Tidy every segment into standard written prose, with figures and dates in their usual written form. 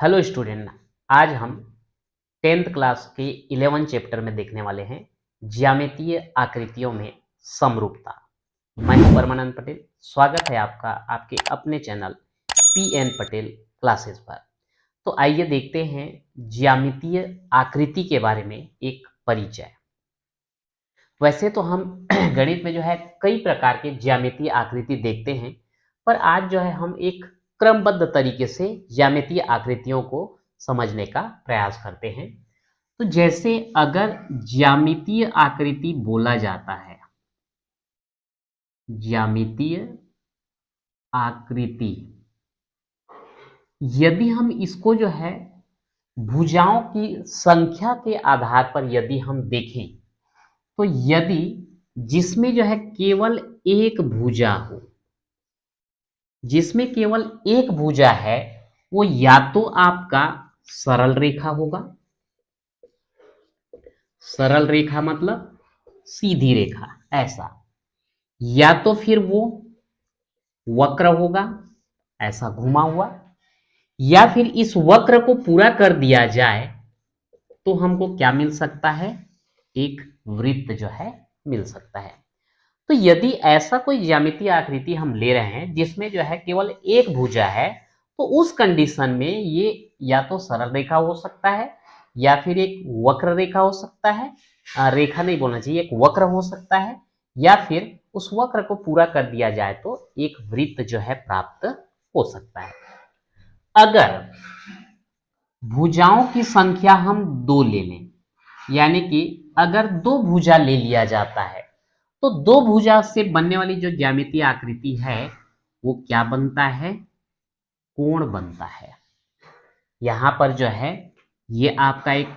Hello student, आज हम 10th class के 11 चैप्टर में देखने वाले हैं ज्यामितीय आकृतियों में समरूपता। मैं हूं परमानंद पटेल। स्वागत है आपका आपके अपने चैनल पीएन पटेल क्लासेस पर। तो आइए देखते हैं ज्यामितीय आकृति के बारे में एक परिचय। वैसे तो हम गणित में जो है कई प्रकार के ज्यामितीय आकृति देखते हैं, पर आज जो है हम एक क्रमबद्ध तरीके से ज्यामितीय आकृतियों को समझने का प्रयास करते हैं। तो जैसे अगर ज्यामितीय आकृति बोला जाता है, ज्यामितीय आकृति, यदि हम इसको जो है भुजाओं की संख्या के आधार पर यदि हम देखें, तो यदि जिसमें जो है केवल एक भुजा हो, जिसमें केवल एक भुजा है, वो या तो आपका सरल रेखा होगा, सरल रेखा मतलब सीधी रेखा ऐसा, या तो फिर वो वक्र होगा ऐसा घुमा हुआ, या फिर इस वक्र को पूरा कर दिया जाए तो हमको क्या मिल सकता है, एक वृत्त जो है मिल सकता है। तो यदि ऐसा कोई ज्यामितीय आकृति हम ले रहे हैं जिसमें जो है केवल एक भुजा है, तो उस कंडीशन में ये या तो सरल रेखा हो सकता है या फिर एक वक्र रेखा हो सकता है, रेखा नहीं बोलना चाहिए, एक वक्र हो सकता है, या फिर उस वक्र को पूरा कर दिया जाए तो एक वृत्त जो है प्राप्त हो सकता है। अगर भुजाओं की संख्या हम 2 ले लें, यानी कि अगर 2 भुजा ले लिया जाता है, तो 2 भुजा से बनने वाली जो ज्यामितीय आकृति है वो क्या बनता है, कोण बनता है। यहां पर जो है ये आपका एक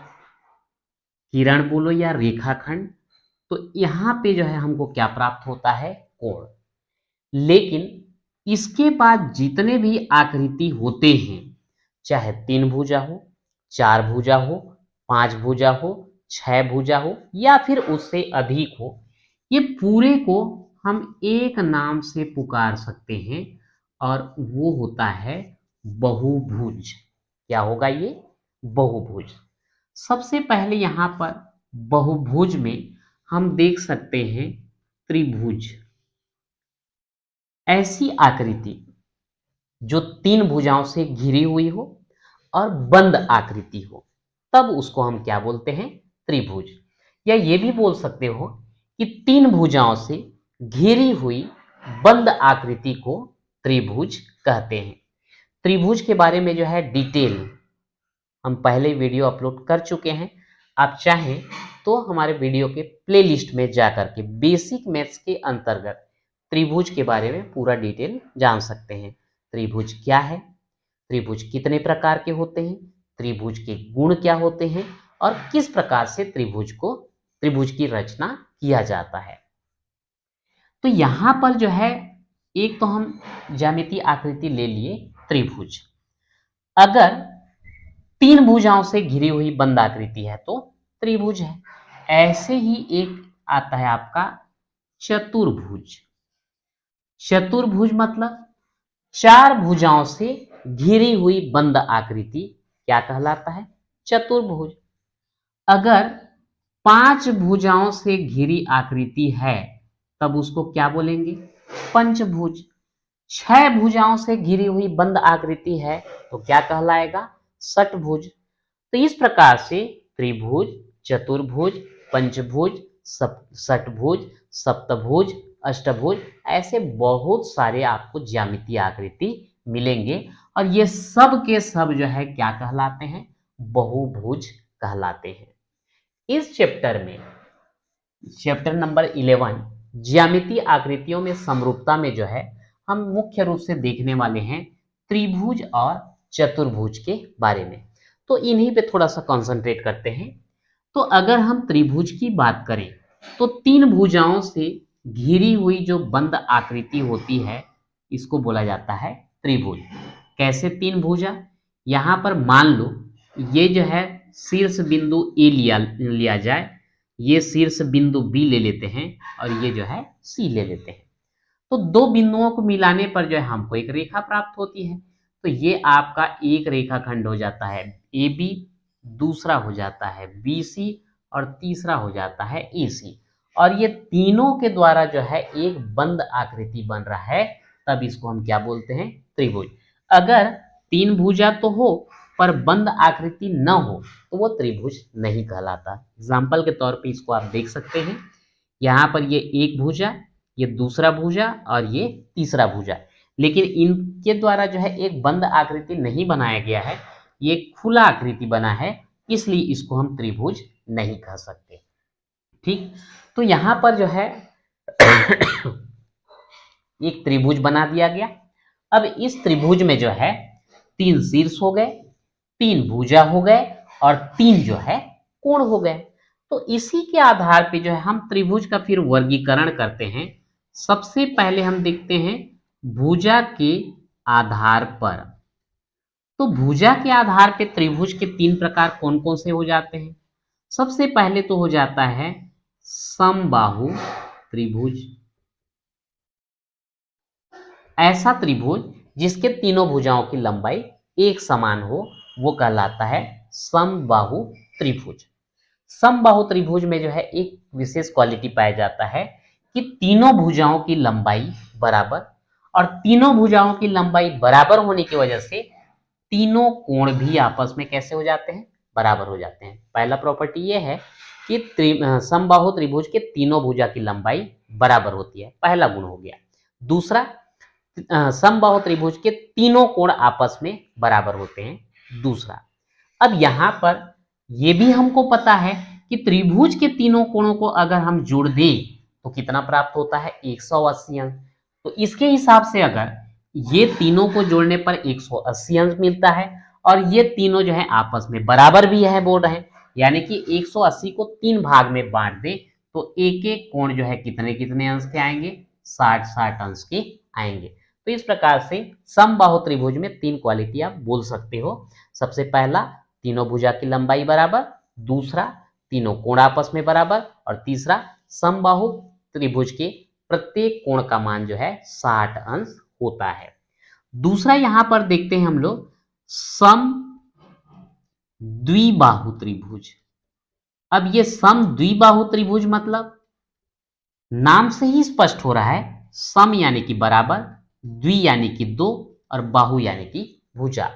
किरण बोलो या रेखाखंड, तो यहां पे जो है हमको क्या प्राप्त होता है, कोण। लेकिन इसके बाद जितने भी आकृति होते हैं, चाहे 3 भुजा हो, 4 भुजा हो, 5 भुजा हो, 6 भुजा हो या फिर उससे अधिक हो, ये पूरे को हम एक नाम से पुकार सकते हैं और वो होता है बहुभुज। क्या होगा ये, बहुभुज। सबसे पहले यहां पर बहुभुज में हम देख सकते हैं त्रिभुज, ऐसी आकृति जो 3 भुजाओं से घिरी हुई हो और बंद आकृति हो, तब उसको हम क्या बोलते हैं, त्रिभुज। या ये भी बोल सकते हो कि 3 भुजाओं से घिरी हुई बंद आकृति को त्रिभुज कहते हैं। त्रिभुज के बारे में जो है डिटेल हम पहले वीडियो अपलोड कर चुके हैं। आप चाहें तो हमारे वीडियो के प्लेलिस्ट में जाकर के बेसिक मैथ्स के अंतर्गत त्रिभुज के बारे में पूरा डिटेल जान सकते हैं। त्रिभुज क्या है, त्रिभुज कितने प्रकार के होते हैं, त्रिभुज के गुण क्या होते हैं और किस प्रकार से त्रिभुज की रचना किया जाता है। तो यहां पर जो है एक तो हम ज्यामितीय आकृति ले लिए त्रिभुज। अगर 3 भुजाओं से घिरी हुई बंद आकृति है तो त्रिभुज है। ऐसे ही एक आता है आपका चतुर्भुज। चतुर्भुज मतलब 4 भुजाओं से घिरी हुई बंद आकृति क्या कहलाता है, चतुर्भुज। अगर 5 भुजाओं से घिरी आकृति है तब उसको क्या बोलेंगे, पंचभुज। 6 भुजाओं से घिरी हुई बंद आकृति है तो क्या कहलाएगा, षटभुज। तो इस प्रकार से त्रिभुज, चतुर्भुज, पंचभुज, षटभुज, सप्तभुज, अष्टभुज, ऐसे बहुत सारे आपको ज्यामितीय आकृति मिलेंगे और ये सब के सब जो है क्या कहलाते हैं, बहुभुज कहलाते हैं। इस चैप्टर में, चैप्टर नंबर 11 ज्यामितीय आकृतियों में समरूपता में जो है हम मुख्य रूप से देखने वाले हैं त्रिभुज और चतुर्भुज के बारे में। तो इन्हीं पे थोड़ा सा कंसंट्रेट करते हैं। तो अगर हम त्रिभुज की बात करें तो 3 भुजाओं से घिरी हुई जो बंद आकृति होती है इसको बोला जाता है त्रिभुज। कैसे 3 भुजा, यहां पर मान लो ये जो है शीर्ष बिंदु ए लिया जाए, ये शीर्ष बिंदु बी ले लेते हैं और ये जो है सी ले लेते हैं। तो 2 बिंदुओं को मिलाने पर जो है हमको एक रेखा प्राप्त होती है। तो ये आपका एक रेखाखंड हो जाता है AB, दूसरा हो जाता है BC और तीसरा हो जाता है AC। और ये तीनों के द्वारा जो है एक बंद आकृति बन रहा है, तब इसको हम क्या बोलते हैं? त्रिभुज। अगर तीन भुजा तो हो पर बंद आकृति न हो तो वो त्रिभुज नहीं कहलाता। एग्जाम्पल के तौर पे इसको आप देख सकते हैं, यहाँ पर ये एक भुजा, ये दूसरा भुजा और ये तीसरा भुजा, लेकिन इनके द्वारा जो है एक बंद आकृति नहीं बनाया गया है, ये खुला आकृति बना है, इसलिए इसको हम त्रिभुज नहीं कह सकते। ठीक, तो यहाँ पर जो है एक त्रिभुज बना दिया गया। अब इस त्रिभुज में जो है तीन शीर्ष हो गए, तीन भुजा हो गए और तीन जो है कोण हो गए। तो इसी के आधार पे जो है हम त्रिभुज का फिर वर्गीकरण करते हैं। सबसे पहले हम देखते हैं भुजा के आधार पर। तो भुजा के आधार पे त्रिभुज के तीन प्रकार कौन कौन से हो जाते हैं? सबसे पहले तो हो जाता है समबाहु त्रिभुज। ऐसा त्रिभुज जिसके तीनों भुजाओं की लंबाई एक समान हो वो कहलाता है समबाहु त्रिभुज। समबाहु त्रिभुज में जो है एक विशेष क्वालिटी पाया जाता है कि तीनों भुजाओं की लंबाई बराबर, और तीनों भुजाओं की लंबाई बराबर होने की वजह से तीनों कोण भी आपस में कैसे हो जाते हैं? बराबर हो जाते हैं। पहला प्रॉपर्टी ये है कि समबाहु त्रिभुज के तीनों भुजा की लंबाई बराबर होती है, पहला गुण हो गया। दूसरा, समबाहु त्रिभुज के तीनों कोण आपस में बराबर होते हैं, दूसरा। अब यहाँ पर यह भी हमको पता है कि त्रिभुज के तीनों कोणों को अगर हम जोड़ दें तो कितना प्राप्त होता है? 180 अंश। तो इसके हिसाब से अगर ये तीनों को जोड़ने पर 180 अंश मिलता है और ये तीनों जो है आपस में बराबर भी है बोल रहे हैं, यानी कि 180 को 3 भाग में बांट दे तो एक एक कोण जो है कितने कितने अंश के आएंगे? 60-60 अंश के आएंगे। तो इस प्रकार से समबाहु त्रिभुज में तीन क्वालिटी आप बोल सकते हो। सबसे पहला, तीनों भुजा की लंबाई बराबर, दूसरा, तीनों कोण आपस में बराबर, और तीसरा, समबाहु त्रिभुज के प्रत्येक कोण का मान जो है 60 अंश होता है। दूसरा यहां पर देखते हैं हम लोग सम द्विबाहु त्रिभुज। अब ये सम द्विबाहु त्रिभुज मतलब नाम से ही स्पष्ट हो रहा है, सम यानी कि बराबर, द्वि यानी कि दो, और बाहु यानी कि भुजा।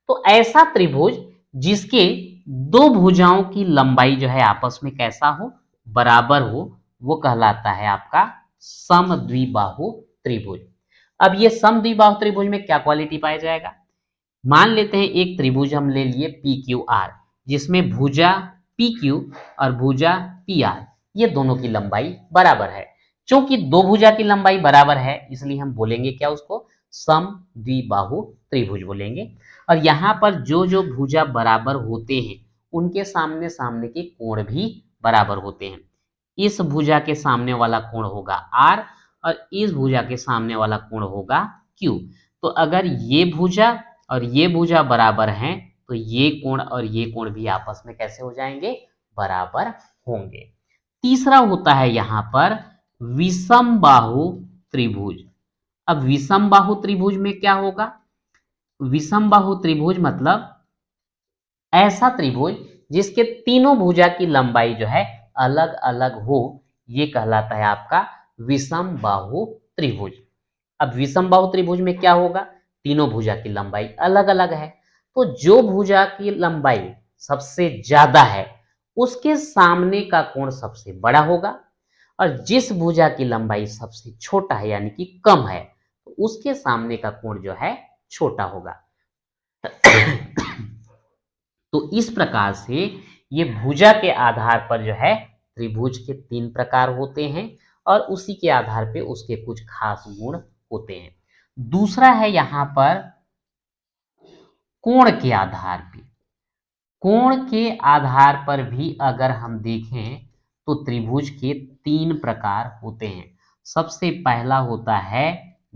तो ऐसा त्रिभुज जिसके दो भुजाओं की लंबाई जो है आपस में कैसा हो? बराबर हो, वो कहलाता है आपका समद्विबाहु त्रिभुज। अब ये समद्विबाहु त्रिभुज में क्या क्वालिटी पाया जाएगा? मान लेते हैं एक त्रिभुज हम ले लिए PQR, जिसमें भुजा PQ और भुजा PR, ये दोनों की लंबाई बराबर है। क्योंकि दो भुजा की लंबाई बराबर है इसलिए हम बोलेंगे क्या? उसको समद्विबाहु त्रिभुज बोलेंगे। और यहाँ पर जो जो भुजा बराबर होते हैं उनके सामने सामने के कोण भी बराबर होते हैं। इस भुजा के सामने वाला कोण होगा R और इस भुजा के सामने वाला कोण होगा Q। तो अगर ये भुजा और ये भुजा बराबर हैं तो ये कोण और ये कोण भी आपस में कैसे हो जाएंगे? बराबर होंगे। तीसरा होता है यहाँ पर विषमबाहु त्रिभुज। अब विषमबाहु त्रिभुज में क्या होगा? विषमबाहु त्रिभुज मतलब ऐसा त्रिभुज जिसके तीनों भुजा की लंबाई जो है अलग अलग हो, ये कहलाता है आपका विषमबाहु त्रिभुज। अब विषमबाहु त्रिभुज में क्या होगा? तीनों भुजा की लंबाई अलग अलग है, तो जो भुजा की लंबाई सबसे ज्यादा है उसके सामने का कोण सबसे बड़ा होगा, और जिस भुजा की लंबाई सबसे छोटा है यानी कि कम है तो उसके सामने का कोण जो है छोटा होगा। तो इस प्रकार से ये भुजा के आधार पर जो है त्रिभुज के तीन प्रकार होते हैं और उसी के आधार पे उसके कुछ खास गुण होते हैं। दूसरा है यहाँ पर कोण के आधार पे। कोण के आधार पर भी अगर हम देखें तो त्रिभुज के तीन प्रकार होते हैं। सबसे पहला होता है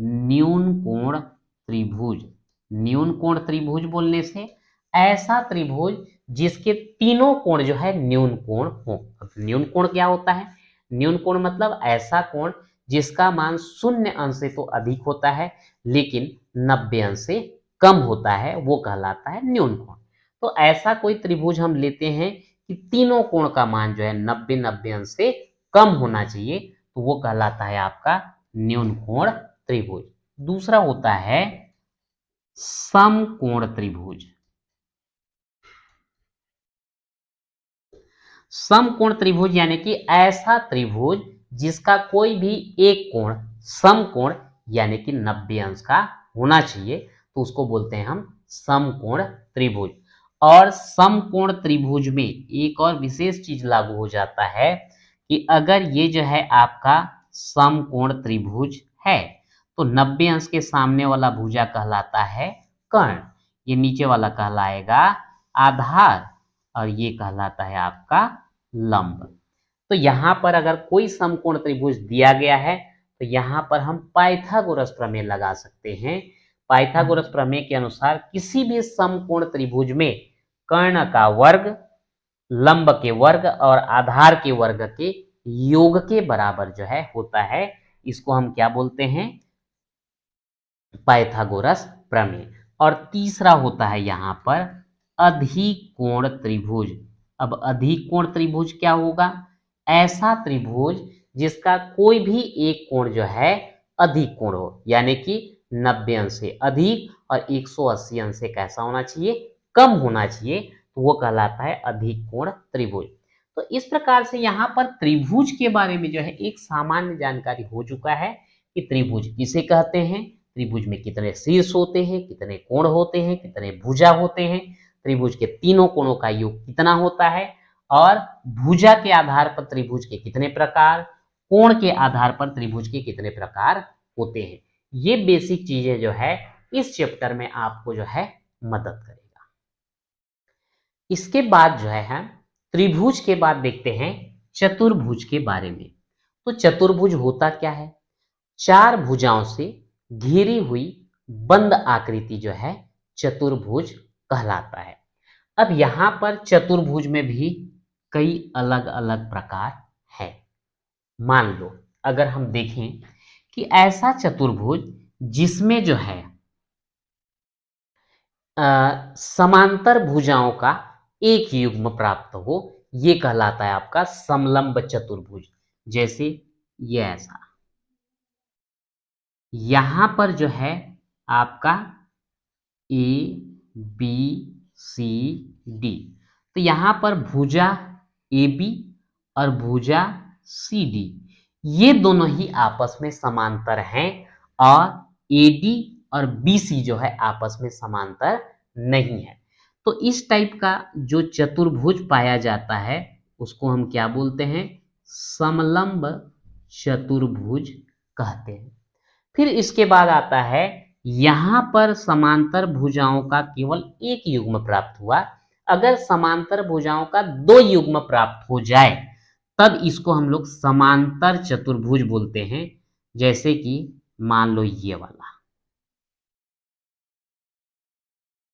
न्यून कोण त्रिभुज। न्यून कोण त्रिभुज बोलने से ऐसा त्रिभुज जिसके तीनों कोण जो है न्यून कोण हो। न्यून कोण क्या होता है? न्यून कोण मतलब ऐसा कोण जिसका मान 0 अंश से तो अधिक होता है लेकिन 90 अंश से कम होता है वो कहलाता है न्यून कोण। तो ऐसा कोई त्रिभुज हम लेते हैं कि तीनों कोण का मान जो है 90-90 अंश से कम होना चाहिए, तो वो कहलाता है आपका न्यून कोण त्रिभुज। दूसरा होता है समकोण त्रिभुज। समकोण त्रिभुज यानी कि ऐसा त्रिभुज जिसका कोई भी एक कोण समकोण यानी कि 90 अंश का होना चाहिए, तो उसको बोलते हैं हम समकोण त्रिभुज। और समकोण त्रिभुज में एक और विशेष चीज लागू हो जाता है कि अगर ये जो है आपका समकोण त्रिभुज है, तो 90 अंश के सामने वाला भुजा कहलाता है कर्ण, ये नीचे वाला कहलाएगा आधार, और ये कहलाता है आपका लंब। तो यहां पर अगर कोई समकोण त्रिभुज दिया गया है तो यहां पर हम पाइथागोरस प्रमेय लगा सकते हैं। पाइथागोरस प्रमेय के अनुसार किसी भी समकोण त्रिभुज में कर्ण का वर्ग, लंब के वर्ग और आधार के वर्ग के योग के बराबर जो है होता है, इसको हम क्या बोलते हैं? पाइथागोरस प्रमेय। और तीसरा होता है यहां पर अधिकोण त्रिभुज। अब अधिकोण त्रिभुज क्या होगा? ऐसा त्रिभुज जिसका कोई भी एक कोण जो है अधिक कोण हो, यानी कि 90 अंश से अधिक और 180 अंश से कैसा होना चाहिए? कम होना चाहिए, तो वो कहलाता है अधिकोण त्रिभुज। तो इस प्रकार से यहाँ पर त्रिभुज के बारे में जो है एक सामान्य जानकारी हो चुका है कि त्रिभुज किसे कहते हैं, त्रिभुज में कितने शीर्ष होते हैं, कितने कोण होते हैं, कितने भुजा होते हैं, त्रिभुज के तीनों कोणों का योग कितना होता है, और भुजा के आधार पर त्रिभुज के कितने प्रकार, कोण के आधार पर त्रिभुज के कितने प्रकार होते हैं। ये बेसिक चीजें जो है इस चैप्टर में आपको जो है मदद करेगा। इसके बाद जो है हम त्रिभुज के बाद देखते हैं चतुर्भुज के बारे में। तो चतुर्भुज होता क्या है? चार भुजाओं से घिरी हुई बंद आकृति जो है चतुर्भुज कहलाता है। अब यहां पर चतुर्भुज में भी कई अलग अलग प्रकार है। मान लो अगर हम देखें कि ऐसा चतुर्भुज जिसमें जो है समांतर भुजाओं का एक युग्म प्राप्त हो, ये कहलाता है आपका समलंब चतुर्भुज। जैसे ये ऐसा, यहां पर जो है आपका ए बी सी डी, तो यहां पर भुजा ए बी और भुजा सी डी ये दोनों ही आपस में समांतर हैं, और ए डी और बी सी जो है आपस में समांतर नहीं है। तो इस टाइप का जो चतुर्भुज पाया जाता है उसको हम क्या बोलते हैं? समलंब चतुर्भुज कहते हैं। फिर इसके बाद आता है यहां पर समांतर भुजाओं का केवल एक युग्म प्राप्त हुआ। अगर समांतर भुजाओं का दो युग्म प्राप्त हो जाए तब इसको हम लोग समांतर चतुर्भुज बोलते हैं। जैसे कि मान लो ये वाला,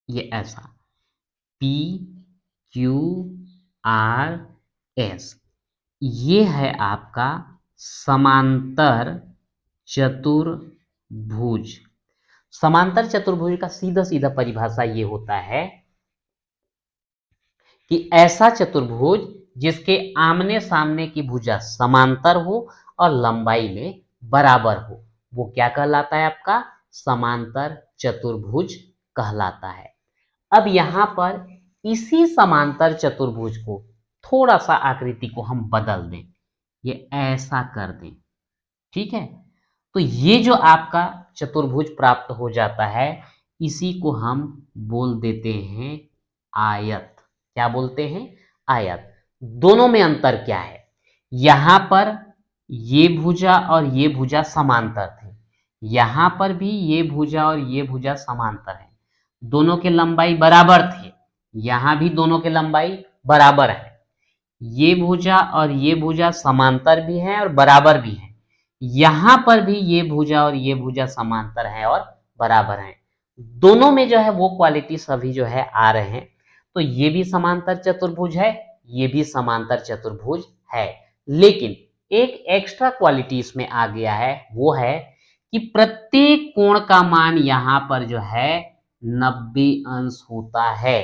ये ऐसा पी क्यू आर एस, ये है आपका समांतर चतुर्भुज। समांतर चतुर्भुज का सीधा सीधा परिभाषा ये होता है कि ऐसा चतुर्भुज जिसके आमने सामने की भुजा समांतर हो और लंबाई में बराबर हो, वो क्या कहलाता है? आपका समांतर चतुर्भुज कहलाता है। अब यहां पर इसी समांतर चतुर्भुज को थोड़ा सा आकृति को हम बदल दें, ये ऐसा कर दें, ठीक है? तो ये जो आपका चतुर्भुज प्राप्त हो जाता है, इसी को हम बोल देते हैं आयत। क्या बोलते हैं? आयत। दोनों में अंतर क्या है? यहां पर ये भुजा और ये भुजा समांतर थे, यहां पर भी ये भुजा और ये भुजा समांतर है, दोनों के लंबाई बराबर थे, यहां भी दोनों के लंबाई बराबर है। ये भुजा और ये भुजा समांतर भी है और बराबर भी है, यहां पर भी ये भुजा और ये भुजा समांतर है और बराबर है। दोनों में जो है वो क्वालिटी सभी जो है आ रहे हैं। तो ये भी समांतर चतुर्भुज है, ये भी समांतर चतुर्भुज है, लेकिन एक एक्स्ट्रा क्वालिटी इसमें आ गया है, वो है कि प्रत्येक कोण का मान यहां पर जो है 90 अंश होता है।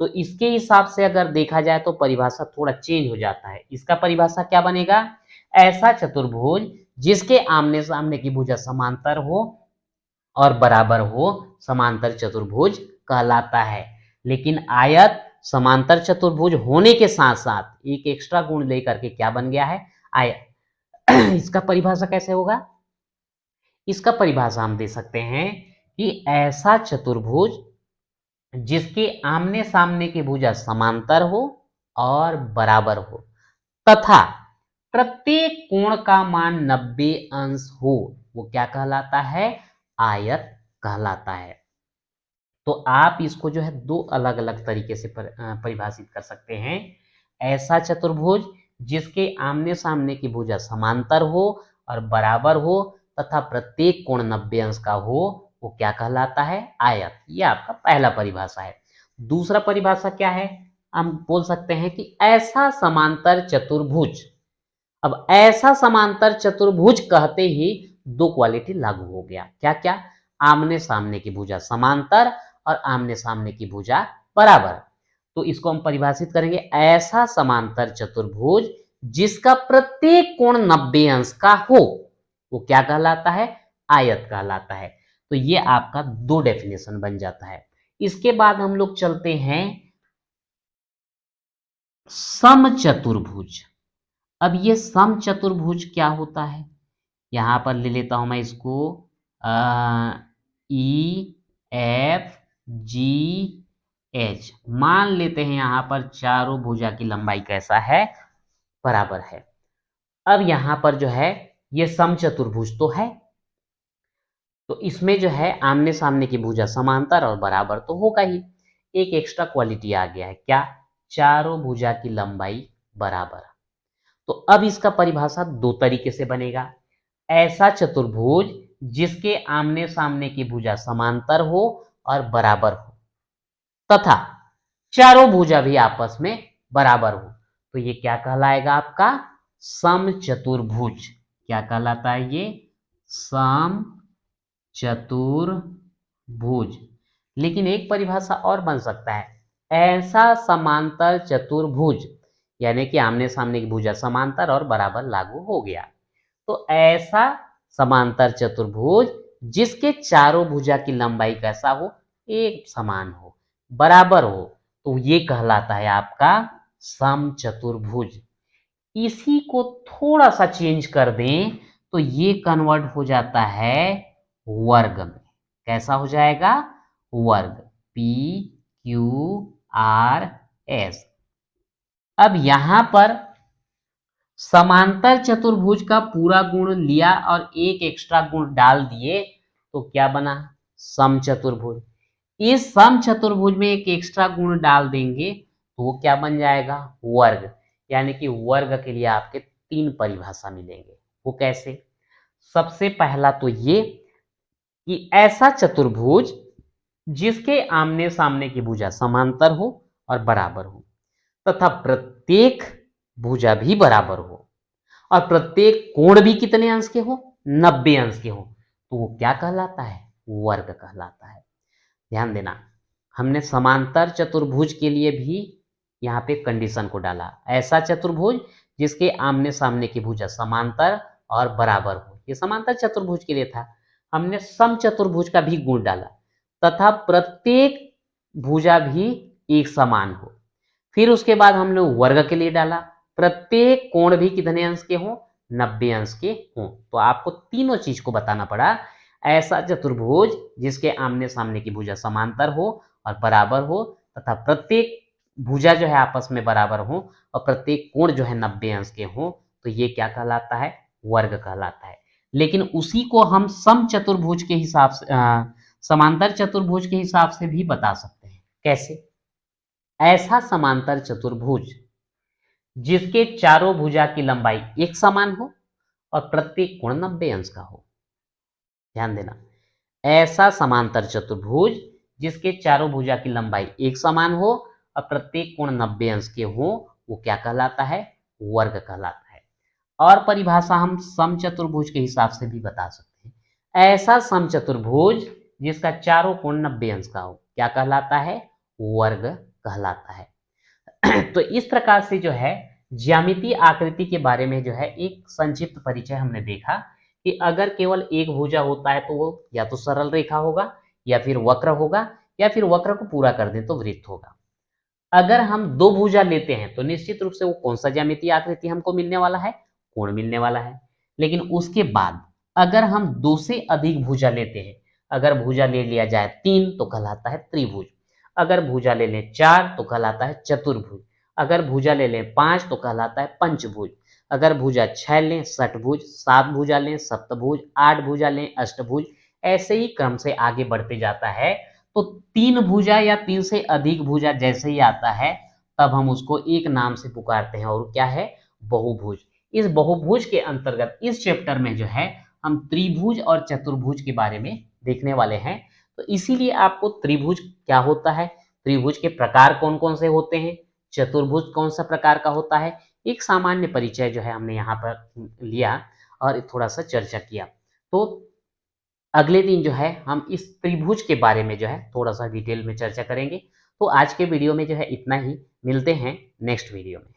तो इसके हिसाब से अगर देखा जाए तो परिभाषा थोड़ा चेंज हो जाता है। इसका परिभाषा क्या बनेगा? ऐसा चतुर्भुज जिसके आमने सामने की भुजा समांतर हो और बराबर हो समांतर चतुर्भुज कहलाता है। लेकिन आयत समांतर चतुर्भुज होने के साथ साथ एक एक्स्ट्रा गुण लेकर के क्या बन गया है? आयत। इसका परिभाषा कैसे होगा? इसका परिभाषा हम दे सकते हैं कि ऐसा चतुर्भुज जिसके आमने सामने की भुजा समांतर हो और बराबर हो तथा प्रत्येक कोण का मान 90 अंश हो, वो क्या कहलाता है? आयत कहलाता है। तो आप इसको जो है दो अलग अलग तरीके से परिभाषित कर सकते हैं। ऐसा चतुर्भुज जिसके आमने सामने की भुजा समांतर हो और बराबर हो तथा प्रत्येक कोण 90 अंश का हो, वो क्या कहलाता है? आयत। ये आपका पहला परिभाषा है। दूसरा परिभाषा क्या है? हम बोल सकते हैं कि ऐसा समांतर चतुर्भुज। अब ऐसा समांतर चतुर्भुज कहते ही दो क्वालिटी लागू हो गया। क्या क्या? आमने सामने की भुजा समांतर और आमने सामने की भुजा बराबर। तो इसको हम परिभाषित करेंगे, ऐसा समांतर चतुर्भुज जिसका प्रत्येक कोण 90 अंश का हो, वो क्या कहलाता है? आयत कहलाता है। तो ये आपका दो डेफिनेशन बन जाता है। इसके बाद हम लोग चलते हैं समचतुर्भुज। अब ये समचतुर्भुज क्या होता है? यहां पर ले लेता हूं मैं इसको ई एफ जी एच। मान लेते हैं यहां पर चारों भुजा की लंबाई कैसा है? बराबर है। अब यहां पर जो है ये समचतुर्भुज तो है, तो इसमें जो है आमने सामने की भुजा समांतर और बराबर तो होगा ही। एक एक्स्ट्रा क्वालिटी आ गया है, क्या? चारों भुजा की लंबाई बराबर। तो अब इसका परिभाषा दो तरीके से बनेगा। ऐसा चतुर्भुज जिसके आमने सामने की भुजा समांतर हो और बराबर हो तथा चारों भुजा भी आपस में बराबर हो, तो ये क्या कहलाएगा आपका? समचतुर्भुज। क्या कहलाता है ये? समचतुर्भुज। लेकिन एक परिभाषा और बन सकता है, ऐसा समांतर चतुर्भुज, यानी कि आमने सामने की भुजा समांतर और बराबर लागू हो गया। तो ऐसा समांतर चतुर्भुज जिसके चारों भुजा की लंबाई कैसा हो? एक समान हो, बराबर हो, तो ये कहलाता है आपका समचतुर्भुज। इसी को थोड़ा सा चेंज कर दें तो ये कन्वर्ट हो जाता है वर्ग में। कैसा हो जाएगा? वर्ग। P Q R S. अब यहां पर समांतर चतुर्भुज का पूरा गुण लिया और एक एक्स्ट्रा गुण डाल दिए तो क्या बना? समचतुर्भुज। इस समचतुर्भुज में एक एक्स्ट्रा गुण डाल देंगे तो वो क्या बन जाएगा? वर्ग। यानी कि वर्ग के लिए आपके तीन परिभाषा मिलेंगे। वो कैसे? सबसे पहला तो ये कि ऐसा चतुर्भुज जिसके आमने सामने की भुजा समांतर हो और बराबर हो तथा प्रत्येक भुजा भी बराबर हो और प्रत्येक कोण भी कितने अंश के हो? 90 अंश के हो, तो वो क्या कहलाता है? वर्ग कहलाता है। ध्यान देना, हमने समांतर चतुर्भुज के लिए भी यहाँ पे कंडीशन को डाला। ऐसा चतुर्भुज जिसके आमने सामने की भुजा समांतर और बराबर हो, ये समांतर चतुर्भुज के लिए था। हमने समचतुर्भुज का भी गुण डाला तथा प्रत्येक भुजा भी एक समान हो। फिर उसके बाद हमने वर्ग के लिए डाला, प्रत्येक कोण भी कितने अंश के हों? 90 अंश के हों। तो आपको तीनों चीज को बताना पड़ा। ऐसा चतुर्भुज जिसके आमने सामने की भुजा समांतर हो और बराबर हो तथा प्रत्येक भुजा जो है आपस में बराबर हो और प्रत्येक कोण जो है 90 अंश के हों, तो ये क्या कहलाता है? वर्ग कहलाता है। लेकिन उसी को हम समचतुर्भुज के हिसाब से समांतर चतुर्भुज के हिसाब से भी बता सकते हैं। कैसे? ऐसा समांतर चतुर्भुज जिसके चारों भुजा की लंबाई एक समान हो और प्रत्येक कोण 90 अंश का हो। ध्यान देना, ऐसा समांतर चतुर्भुज जिसके चारों भुजा की लंबाई एक समान हो और प्रत्येक कोण 90 अंश के हो, वो क्या कहलाता है? वर्ग कहलाता है। और परिभाषा हम समचतुर्भुज के हिसाब से भी बता सकते हैं। ऐसा समचतुर्भुज जिसका चारों कोण 90 अंश का हो, क्या कहलाता है? वर्ग कहलाता है। तो इस प्रकार से जो है ज्यामितीय आकृति के बारे में जो है एक संक्षिप्त परिचय हमने देखा कि अगर केवल एक भुजा होता है तो वो या तो सरल रेखा होगा या फिर वक्र होगा, या फिर वक्र को पूरा कर दें तो वृत्त होगा। अगर हम दो भुजा लेते हैं तो निश्चित रूप से वो कौन सा ज्यामितीय आकृति हमको मिलने वाला है? कोण मिलने वाला है। लेकिन उसके बाद अगर हम दो से अधिक भुजा लेते हैं, अगर भुजा ले लिया जाए 3 तो कहलाता है त्रिभुज, अगर भुजा ले लें 4 तो कहलाता है चतुर्भुज, अगर भुजा ले लें 5 तो कहलाता है पंचभुज, अगर भुजा 6 लें षटभुज, 7 भुजा लें सप्तभुज, 8 भुजा लें अष्टभुज, ऐसे ही क्रम से आगे बढ़ते जाता है। तो 3 भुजा या 3 से अधिक भुजा जैसे ही आता है तब हम उसको एक नाम से पुकारते हैं, और क्या है? बहुभुज। इस बहुभुज के अंतर्गत इस चैप्टर में जो है हम त्रिभुज और चतुर्भुज के बारे में देखने वाले हैं। तो इसीलिए आपको त्रिभुज क्या होता है, त्रिभुज के प्रकार कौन कौन से होते हैं, चतुर्भुज कौन सा प्रकार का होता है, एक सामान्य परिचय जो है हमने यहाँ पर लिया और थोड़ा सा चर्चा किया। तो अगले दिन जो है हम इस त्रिभुज के बारे में जो है थोड़ा सा डिटेल में चर्चा करेंगे। तो आज के वीडियो में जो है इतना ही, मिलते हैं नेक्स्ट वीडियो में।